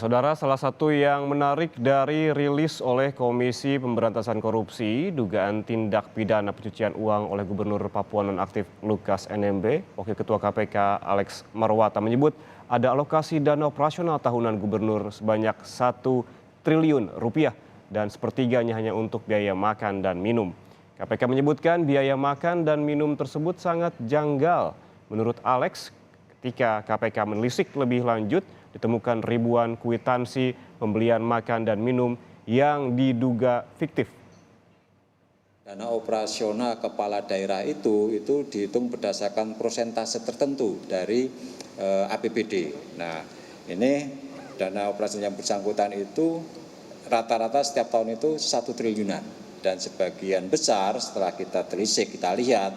Saudara, salah satu yang menarik dari rilis oleh Komisi Pemberantasan Korupsi, dugaan tindak pidana pencucian uang oleh Gubernur Papua Nonaktif Lukas NMB, Wakil Ketua KPK Alex Marwata menyebut ada alokasi dana operasional tahunan Gubernur sebanyak 1 triliun rupiah dan sepertiganya hanya untuk biaya makan dan minum. KPK menyebutkan biaya makan dan minum tersebut sangat janggal. Menurut Alex, ketika KPK menelisik lebih lanjut, ditemukan ribuan kwitansi pembelian makan dan minum yang diduga fiktif. Dana operasional kepala daerah itu dihitung berdasarkan persentase tertentu dari APBD. Nah, ini dana operasional yang bersangkutan itu rata-rata setiap tahun itu 1 triliunan. Dan sebagian besar setelah kita telisik, kita lihat,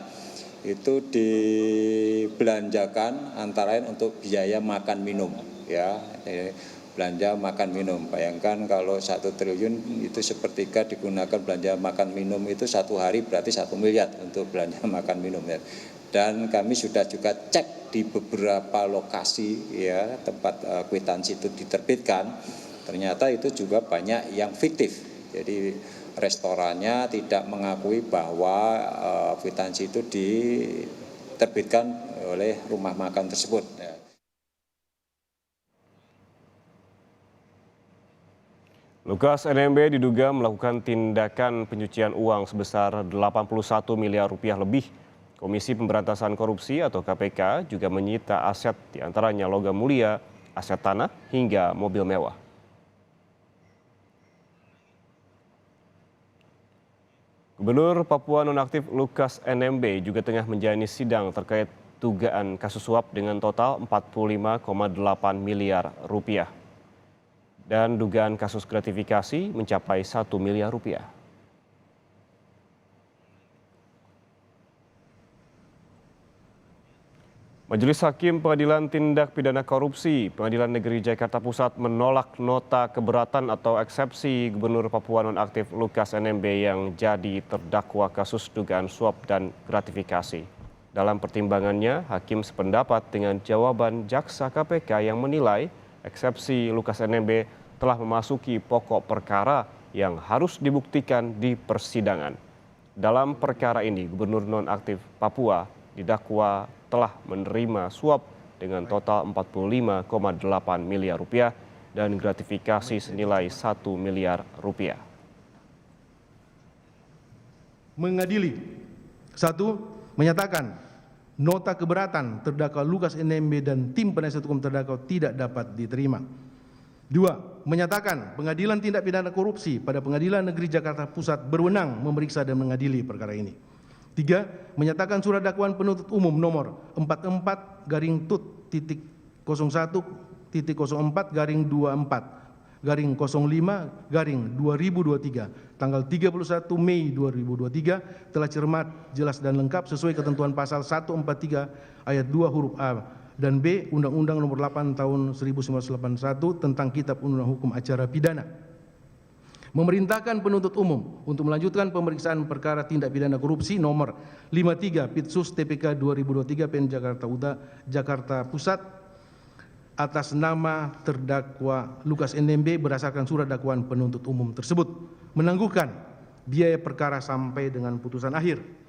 itu dibelanjakan antara lain untuk biaya makan minum. Ya, belanja makan minum. Bayangkan kalau 1 triliun itu sepertiga digunakan belanja makan minum itu 1 hari berarti 1 miliar untuk belanja makan minum ya. Dan kami sudah juga cek di beberapa lokasi ya tempat kwitansi itu diterbitkan, ternyata itu juga banyak yang fiktif. Jadi restorannya tidak mengakui bahwa kwitansi itu diterbitkan oleh rumah makan tersebut. Lukas NMB diduga melakukan tindakan pencucian uang sebesar 81 miliar rupiah lebih. Komisi Pemberantasan Korupsi atau KPK juga menyita aset diantaranya logam mulia, aset tanah, hingga mobil mewah. Gubernur Papua Nonaktif Lukas NMB juga tengah menjalani sidang terkait dugaan kasus suap dengan total 45,8 miliar rupiah. Dan dugaan kasus gratifikasi mencapai 1 miliar rupiah. Majelis Hakim Pengadilan Tindak Pidana Korupsi Pengadilan Negeri Jakarta Pusat menolak nota keberatan atau eksepsi Gubernur Papua Nonaktif Lukas NMB yang jadi terdakwa kasus dugaan suap dan gratifikasi. Dalam pertimbangannya, hakim sependapat dengan jawaban jaksa KPK yang menilai eksepsi Lukas NMB telah memasuki pokok perkara yang harus dibuktikan di persidangan. Dalam perkara ini, Gubernur Nonaktif Papua didakwa telah menerima suap dengan total 45,8 miliar rupiah dan gratifikasi senilai 1 miliar rupiah. Mengadili. 1. Menyatakan nota keberatan terdakwa Lukas NMB dan tim penasihat hukum terdakwa tidak dapat diterima. 2. Menyatakan Pengadilan Tindak Pidana Korupsi pada Pengadilan Negeri Jakarta Pusat berwenang memeriksa dan mengadili perkara ini. 3. Menyatakan surat dakwaan penuntut umum nomor 44-tut-01-24-24-05-2023 tanggal 31 Mei 2023 telah cermat, jelas dan lengkap sesuai ketentuan pasal 143 ayat 2 huruf A dan B Undang-Undang Nomor 8 Tahun 1981 tentang Kitab Undang Hukum Acara Pidana. Memerintahkan penuntut umum untuk melanjutkan pemeriksaan perkara tindak pidana korupsi nomor 53 Pitsus TPK 2023 PN Jakarta Pusat atas nama terdakwa Lukas NMB berdasarkan surat dakwaan penuntut umum tersebut, menangguhkan biaya perkara sampai dengan putusan akhir.